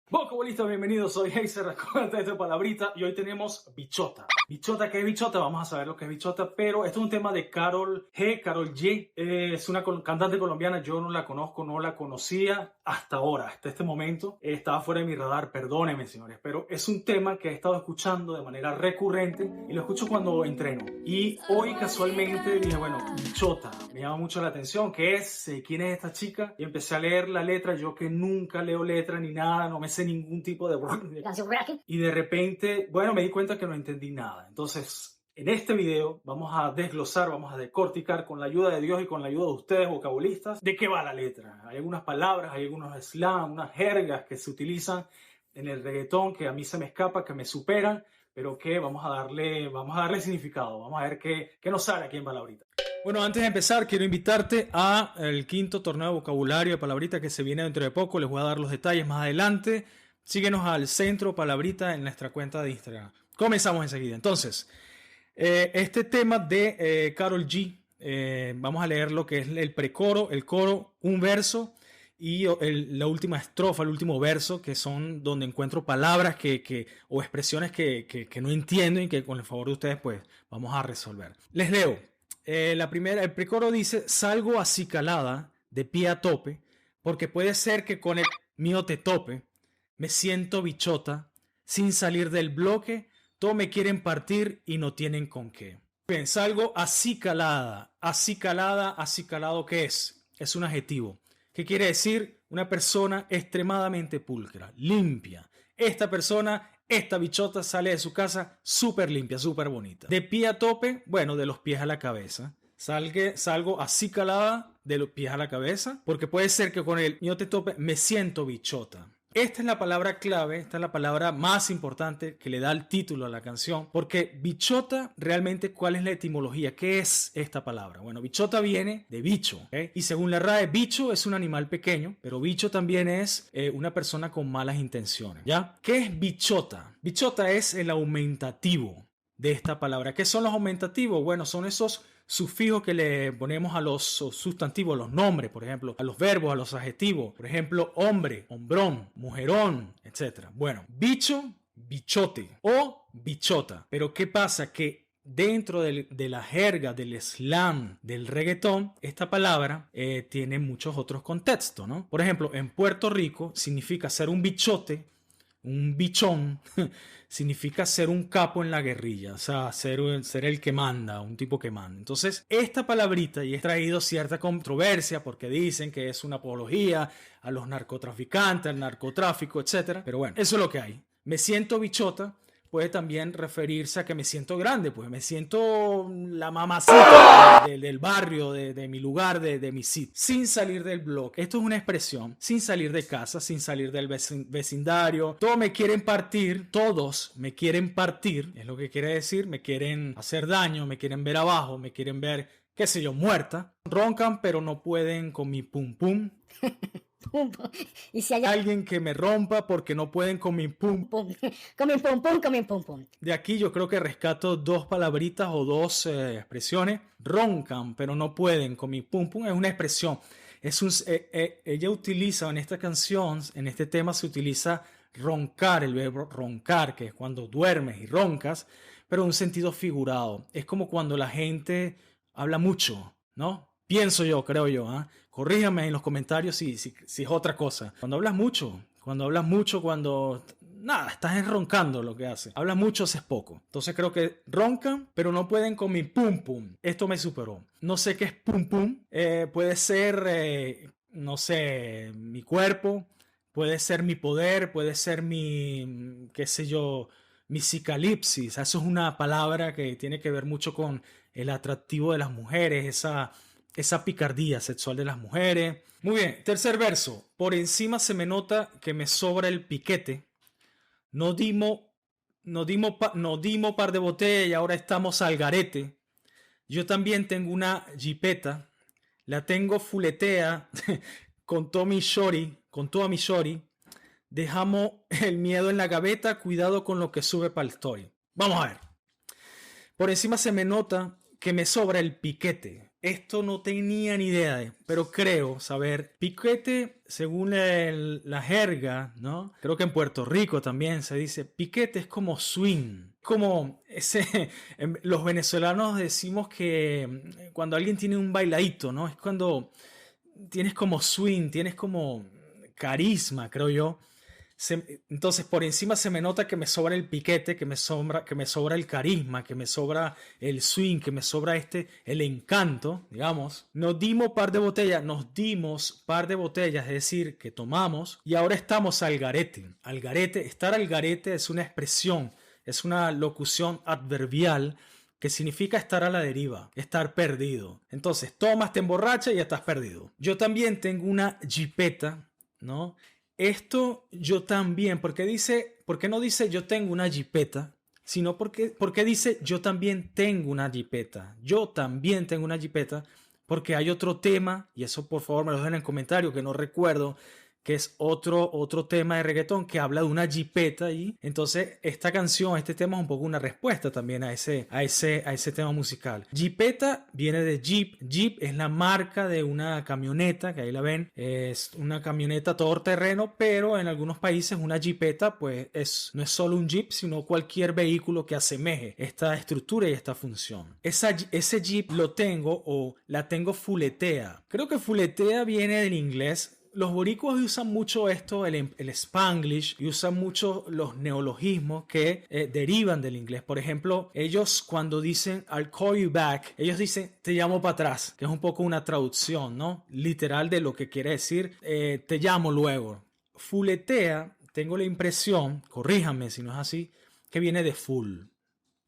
Vocabulista, bienvenidos, soy Heiser, recuerda esta palabrita y hoy tenemos bichota. Bichota, ¿qué es bichota? Vamos a saber lo que es bichota, pero esto es un tema de Karol G, Karol G, es una cantante colombiana, yo no la conozco, no la conocía hasta ahora, hasta este momento, estaba fuera de mi radar, perdónenme señores, pero es un tema que he estado escuchando de manera recurrente y lo escucho cuando entreno. Y hoy casualmente dije, bueno, bichota, me llama mucho la atención, ¿qué es? ¿Quién es esta chica? Y empecé a leer la letra, yo que nunca leo letra ni nada, no me sé ningún tipo de... Y de repente, bueno, me di cuenta que no entendí nada. Entonces, en este video vamos a desglosar, vamos a decorticar con la ayuda de Dios y con la ayuda de ustedes, vocabulistas, de qué va la letra. Hay algunas palabras, hay algunos slang, unas jergas que se utilizan en el reggaetón que a mí se me escapa, que me superan, pero que vamos a darle significado. Vamos a ver qué nos sale aquí en Palabrita. Bueno, antes de empezar, quiero invitarte al quinto torneo de vocabulario de Palabrita que se viene dentro de poco. Les voy a dar los detalles más adelante. Síguenos al Centro Palabrita en nuestra cuenta de Instagram. Comenzamos enseguida. Entonces, este tema de Karol G, vamos a leer lo que es el precoro, el coro, un verso y la última estrofa, el último verso, que son donde encuentro palabras o expresiones que no entiendo y que con el favor de ustedes pues vamos a resolver. Les leo. El precoro dice: salgo acicalada, de pie a tope, porque puede ser que con el mío te tope. Me siento bichota, sin salir del bloque, todo me quieren partir y no tienen con qué. Bien, salgo acicalada. Acicalada, acicalado, ¿qué es? Es un adjetivo. ¿Qué quiere decir? Una persona extremadamente pulcra, limpia. Esta persona, esta bichota sale de su casa súper limpia, súper bonita. De pie a tope, bueno, de los pies a la cabeza. Salgo acicalada de los pies a la cabeza, porque puede ser que con el mío te tope me siento bichota. Esta es la palabra clave, esta es la palabra más importante que le da el título a la canción, porque bichota, realmente, ¿cuál es la etimología? ¿Qué es esta palabra? Bueno, bichota viene de bicho, ¿okay? Y según la RAE, bicho es un animal pequeño, pero bicho también es una persona con malas intenciones, ¿ya? ¿Qué es bichota? Bichota es el aumentativo de esta palabra. ¿Qué son los aumentativos? Bueno, son esos sufijos que le ponemos a los sustantivos, a los nombres, por ejemplo, a los verbos, a los adjetivos. Por ejemplo, hombre, hombrón, mujerón, etc. Bueno, bicho, bichote o bichota. Pero ¿qué pasa? Que dentro de la jerga, del slang, del reggaetón, esta palabra tiene muchos otros contextos, ¿no? Por ejemplo, en Puerto Rico significa ser un bichote, un bichón, significa ser un capo en la guerrilla, o sea, ser el que manda, un tipo que manda. Entonces, esta palabrita y he traído cierta controversia porque dicen que es una apología a los narcotraficantes, al narcotráfico, etc. Pero bueno, eso es lo que hay. Me siento bichota puede también referirse a que me siento grande, pues me siento la mamacita del barrio, de mi lugar, de mi sitio, sin salir del bloque. Esto es una expresión, sin salir de casa, sin salir del vecindario. Todos me quieren partir, es lo que quiere decir, me quieren hacer daño, me quieren ver abajo, me quieren ver, qué sé yo, muerta. Roncan, pero no pueden con mi pum pum. Y si hay alguien que me rompa porque no pueden con mi pum pum, con mi pum pum, con mi pum pum. De aquí yo creo que rescato dos palabritas o dos expresiones. Roncan, pero no pueden con mi pum pum es una expresión. Ella utiliza en esta canción, en este tema se utiliza roncar, el verbo roncar, que es cuando duermes y roncas, pero en un sentido figurado. Es como cuando la gente habla mucho, ¿no? Pienso yo, creo yo, ¿eh? Corríjame en los comentarios si es otra cosa. Cuando nada, estás enroncando lo que haces. Hablas mucho, haces poco. Entonces creo que roncan, pero no pueden con mi pum pum. Esto me superó. No sé qué es pum pum. Puede ser, no sé, mi cuerpo. Puede ser mi poder. Puede ser mi, qué sé yo, mi psicalipsis. Eso es una palabra que tiene que ver mucho con el atractivo de las mujeres, esa picardía sexual de las mujeres. Muy bien, tercer verso. Por encima se me nota que me sobra el piquete. No dimos par de botellas y ahora estamos al garete. Yo también tengo una jipeta. La tengo fuletea con toda mi shorty. Dejamos el miedo en la gaveta. Cuidado con lo que sube para el story. Vamos a ver. Por encima se me nota que me sobra el piquete. esto no tenía ni idea, pero creo saber. Piquete, según la jerga, ¿no? Creo que en Puerto Rico también se dice, piquete es como swing. Como los venezolanos decimos que cuando alguien tiene un bailadito, ¿no? Es cuando tienes como swing, tienes como carisma, creo yo. Entonces por encima se me nota que me sobra el piquete, que me sobra el carisma, que me sobra el swing, que me sobra el encanto, digamos. Nos dimos par de botellas, es decir, que tomamos y ahora estamos al garete. Al garete, estar al garete es una expresión, es una locución adverbial que significa estar a la deriva, estar perdido. Entonces tomas, te emborrachas y ya estás perdido. Yo también tengo una jipeta, ¿no? Esto yo también, ¿por qué no dice yo tengo una jipeta? Sino porque dice yo también tengo una jipeta. Yo también tengo una jipeta porque hay otro tema, y eso por favor me lo dejen en el comentario que no recuerdo, que es otro tema de reggaetón que habla de una jipeta y entonces esta canción, este tema es un poco una respuesta también a ese tema musical. Jipeta viene de Jeep. Jeep es la marca de una camioneta, que ahí la ven, es una camioneta todoterreno, pero en algunos países una jipeta pues no es solo un Jeep, sino cualquier vehículo que asemeje esta estructura y esta función. Ese Jeep lo tengo o la tengo fuletea. Creo que fuletea viene del inglés. Los boricuas usan mucho esto, el Spanglish, y usan mucho los neologismos que derivan del inglés. Por ejemplo, ellos cuando dicen I'll call you back, ellos dicen te llamo para atrás, que es un poco una traducción, ¿no? Literal de lo que quiere decir te llamo luego. Fuletea, tengo la impresión, corríjanme si no es así, que viene de full.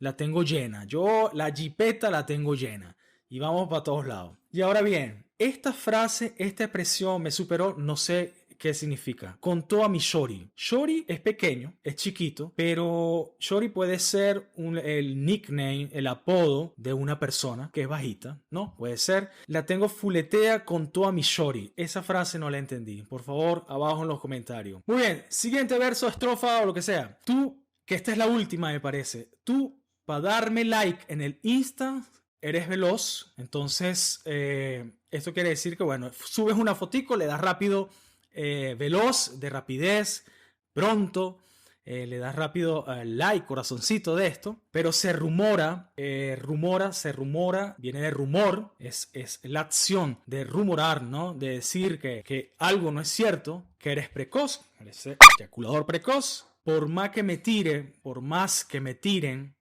La tengo llena. Yo la jipeta la tengo llena. Y vamos para todos lados. Y ahora bien, esta frase, esta expresión me superó, no sé qué significa. Contó a mi shorty. Shorty es pequeño, es chiquito, pero shorty puede ser el nickname, el apodo de una persona que es bajita, ¿no? Puede ser. La tengo fuletea, contó a mi shorty. Esa frase no la entendí. Por favor, abajo en los comentarios. Muy bien, siguiente verso, estrofa o lo que sea. Tú, que esta es la última me parece. Tú, para darme like en el Insta, eres veloz, entonces esto quiere decir que, bueno, subes una fotico, le das rápido, veloz, de rapidez, pronto, le das rápido like, corazoncito de esto, pero se rumora, viene de rumor, es la acción de rumorar, ¿no? De decir que algo no es cierto, que eres precoz, eres eyaculador precoz. Por más que me tiren,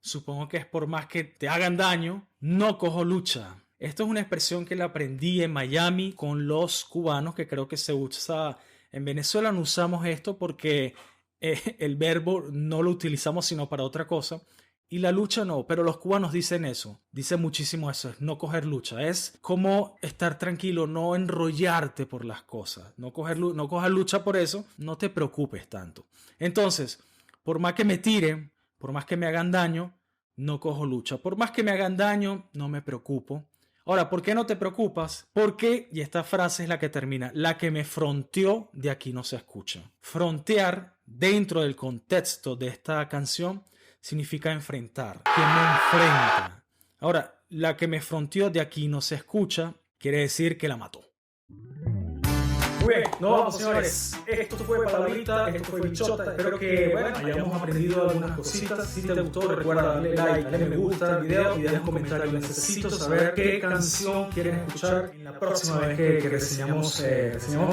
supongo que es por más que te hagan daño, no cojo lucha. Esto es una expresión que la aprendí en Miami con los cubanos, que creo que se usa en Venezuela. No usamos esto porque el verbo no lo utilizamos sino para otra cosa. Y la lucha no, pero los cubanos dicen eso, dicen muchísimo eso, es no coger lucha, es como estar tranquilo, no enrollarte por las cosas, no coger lucha por eso, no te preocupes tanto. Entonces, por más que me tiren, por más que me hagan daño, no cojo lucha, por más que me hagan daño, no me preocupo. Ahora, ¿por qué no te preocupas? Porque, y esta frase es la que termina, la que me fronteó de aquí no se escucha. Frontear, dentro del contexto de esta canción, significa enfrentar, que me enfrenta. Ahora, la que me fronteó de aquí no se escucha, quiere decir que la mató. Muy bien, nos vamos, señores. Esto fue Palabrita, esto fue Bichota. Espero que, bueno, hayamos aprendido algunas cositas. Si te gustó, recuerda darle like, darle me gusta al video y darle un comentario. Necesito saber qué canción quieren escuchar en la próxima vez que reseñamos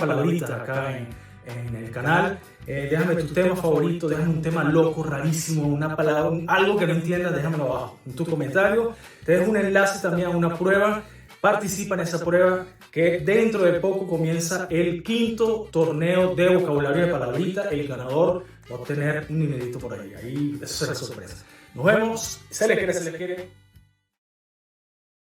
Palabrita acá en el canal. Déjame tu tema favorito, déjame un tema loco, rarísimo, una palabra, algo que no entiendas, déjamelo abajo en tu comentario. Te dejo un enlace también a una prueba. Participa en esa prueba que dentro de poco comienza el 5º torneo de vocabulario de Palabrita. El ganador va a obtener un dinerito por ahí. Ahí eso será sorpresa. Nos vemos. Se les quiere.